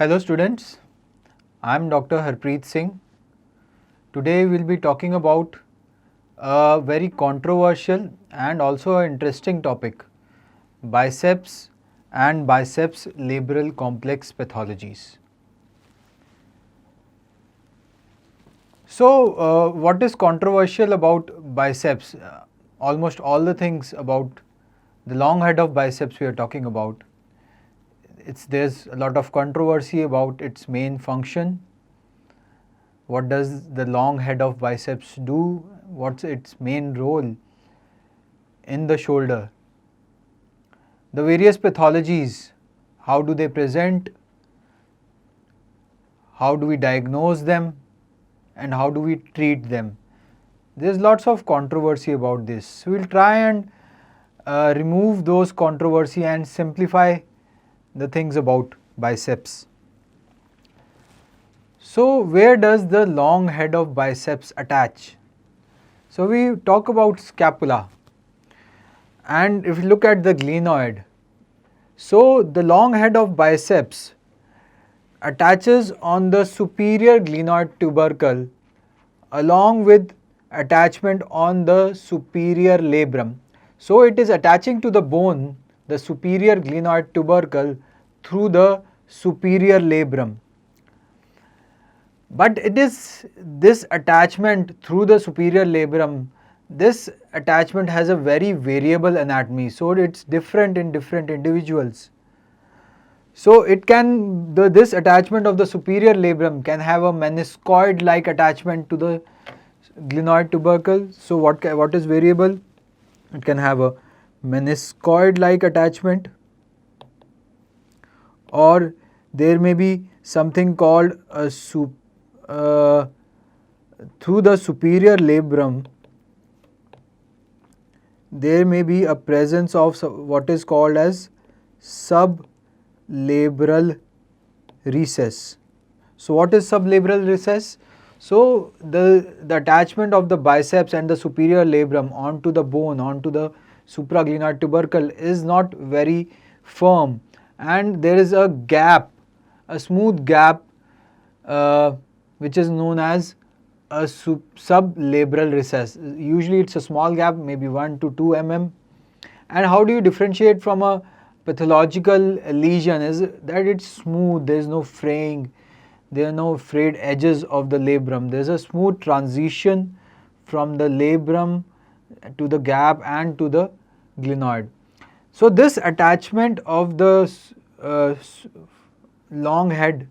Hello students, I am Dr. Harpreet Singh. Today we will be talking about a very controversial and also an interesting topic, biceps and biceps labral complex pathologies. So what is controversial about biceps? Almost all the things about the long head of biceps we are talking about. There's a lot of controversy about its main function. What does the long head of biceps do? What's its main role in the shoulder? The various pathologies, how do they present? How do we diagnose them? And how do we treat them? There's lots of controversy about this. We'll try and remove those controversy and simplify the things about biceps. So where does the long head of biceps attach? So we talk about scapula, and if you look at the glenoid, so the long head of biceps attaches on the superior glenoid tubercle along with attachment on the superior labrum. So it is attaching to the bone, the superior glenoid tubercle, through the superior labrum. But it is this attachment through the superior labrum, this attachment has a very variable anatomy, so it's different in different individuals. So it can, this attachment of the superior labrum can have a meniscoid like attachment to the glenoid tubercle. So what is variable? It can have a meniscoid like attachment, or there may be something called a through the superior labrum there may be a presence of what is called as sublabral recess. So what is sublabral recess? So the attachment of the biceps and the superior labrum onto the bone, onto the supraglenoid tubercle is not very firm, and there is a gap, a smooth gap which is known as a sublabral recess. Usually it's a small gap, maybe 1 to 2 mm. And how do you differentiate from a pathological lesion? Is that it's smooth, there is no fraying, there are no frayed edges of the labrum. There is a smooth transition from the labrum to the gap and to the glenoid. So this attachment of the long head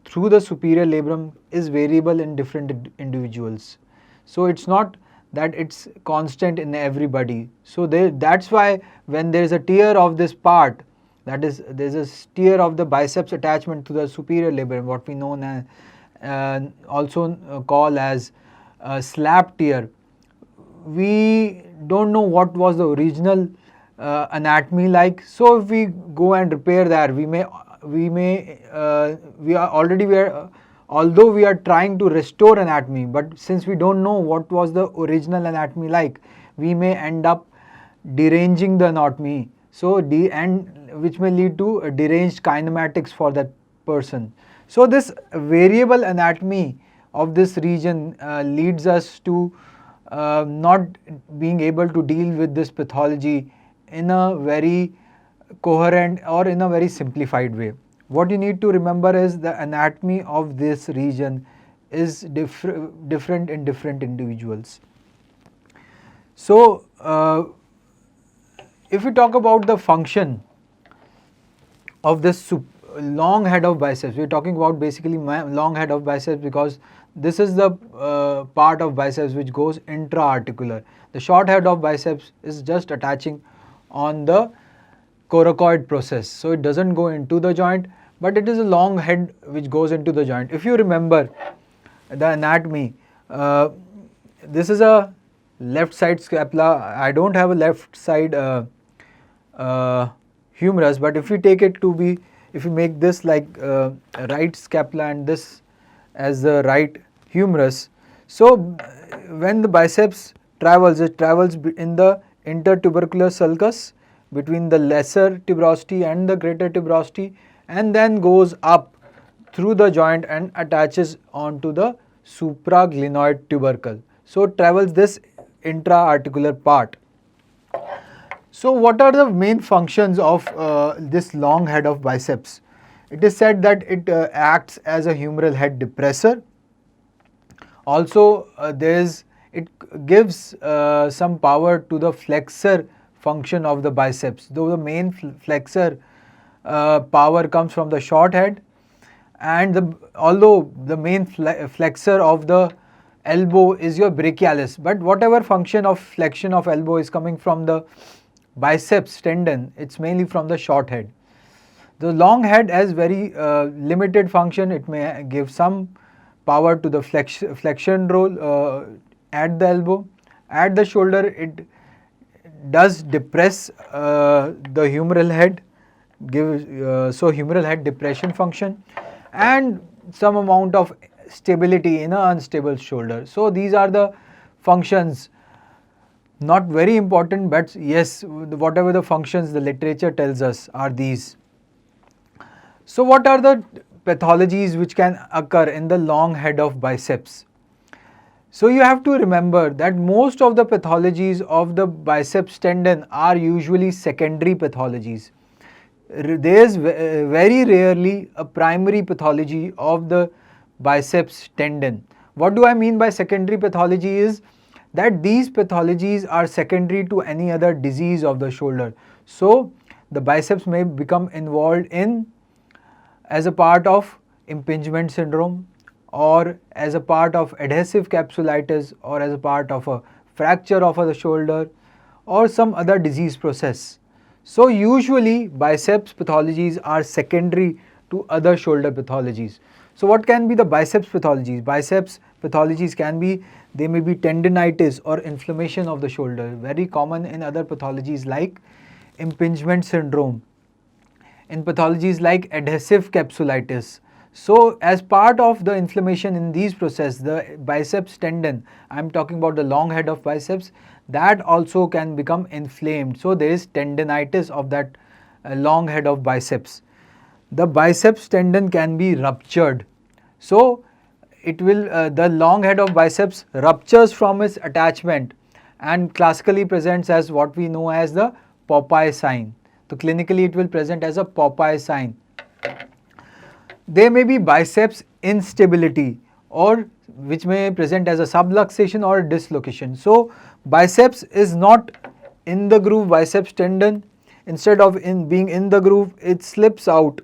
through the superior labrum is variable in different individuals. So it's not that it's constant in everybody. So that's why when there is a tear of this part, that is, there is a tear of the biceps attachment to the superior labrum, what we know as also call as slap tear. We don't know what was the original anatomy like. So if we go and repair that, although we are trying to restore anatomy, but since we don't know what was the original anatomy like, we may end up deranging the anatomy, so which may lead to deranged kinematics for that person. So this variable anatomy of this region leads us to not being able to deal with this pathology in a very coherent or in a very simplified way. What you need to remember is the anatomy of this region is different in different individuals. So if we talk about the function of this long head of biceps, we are talking about basically long head of biceps because this is the part of biceps which goes intra-articular. The short head of biceps is just attaching on the coracoid process, so it doesn't go into the joint, but it is a long head which goes into the joint. If you remember the anatomy, this is a left side scapula. I don't have a left side humerus, but if we take it to be, if we make this like right scapula and this as the right humerus, so when the biceps travels, it travels in the intertubercular sulcus between the lesser tuberosity and the greater tuberosity, and then goes up through the joint and attaches onto the supraglenoid tubercle. So it travels this intra-articular part. So what are the main functions of this long head of biceps? It is said that it acts as a humeral head depressor. Also it gives some power to the flexor function of the biceps, though the main flexor power comes from the short head, and although the main flexor of the elbow is your brachialis, but whatever function of flexion of elbow is coming from the biceps tendon, it's mainly from the short head. The long head has very limited function. It may give some power to the flexion role at the elbow. At the shoulder, it does depress the humeral head, so humeral head depression function, and some amount of stability in an unstable shoulder. So these are the functions. Not very important, but yes, whatever the functions the literature tells us are these. So what are the pathologies which can occur in the long head of biceps? So you have to remember that most of the pathologies of the biceps tendon are usually secondary pathologies. There is very rarely a primary pathology of the biceps tendon. What do I mean by secondary pathology is that these pathologies are secondary to any other disease of the shoulder. So the biceps may become involved in as a part of impingement syndrome, or as a part of adhesive capsulitis, or as a part of a fracture of the shoulder, or some other disease process. So usually biceps pathologies are secondary to other shoulder pathologies. So what can be the biceps pathologies? Biceps pathologies can be, they may be tendinitis or inflammation of the shoulder, very common in other pathologies like impingement syndrome, in pathologies like adhesive capsulitis. So as part of the inflammation in these processes, the biceps tendon, I am talking about the long head of biceps, that also can become inflamed. So there is tendinitis of that long head of biceps. The biceps tendon can be ruptured. So it will, the long head of biceps ruptures from its attachment and classically presents as what we know as the Popeye sign. So clinically it will present as a Popeye sign. There may be biceps instability, or which may present as a subluxation or dislocation. So biceps is not in the groove, biceps tendon, instead of being in the groove, it slips out,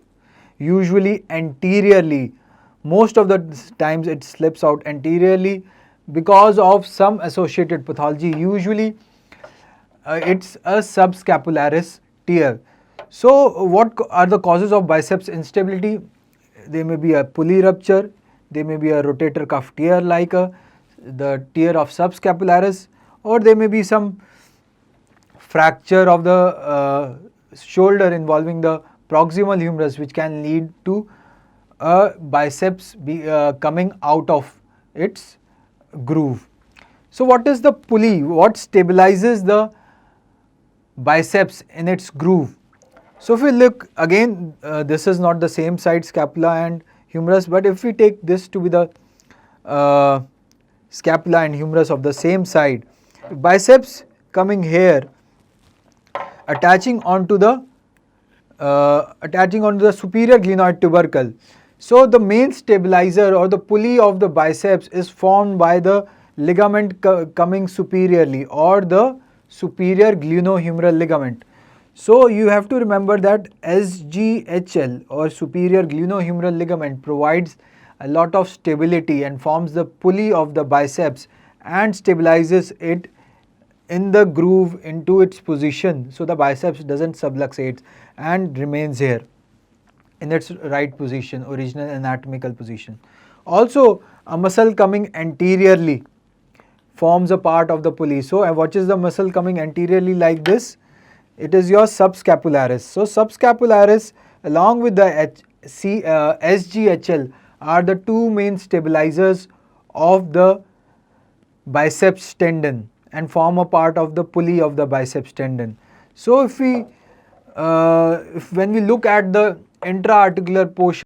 usually anteriorly. Most of the times it slips out anteriorly because of some associated pathology. Usually it's a subscapularis tear. So what are the causes of biceps instability? There may be a pulley rupture, there may be a rotator cuff tear like the tear of subscapularis, or there may be some fracture of the shoulder involving the proximal humerus, which can lead to a biceps coming out of its groove. So what is the pulley? What stabilizes the biceps in its groove? So if we look again, this is not the same side, scapula and humerus, but if we take this to be the scapula and humerus of the same side, biceps coming here, attaching onto the superior glenoid tubercle. So the main stabilizer or the pulley of the biceps is formed by the ligament coming superiorly, or the superior glenohumeral ligament. So you have to remember that SGHL or superior glenohumeral ligament provides a lot of stability and forms the pulley of the biceps and stabilizes it in the groove into its position, so the biceps doesn't subluxate and remains here in its right position, original anatomical position. Also a muscle coming anteriorly forms a part of the pulley. So what is the muscle coming anteriorly like this? It is your subscapularis. So subscapularis along with the SGHL are the two main stabilizers of the biceps tendon and form a part of the pulley of the biceps tendon. So if when we look at the intra-articular portion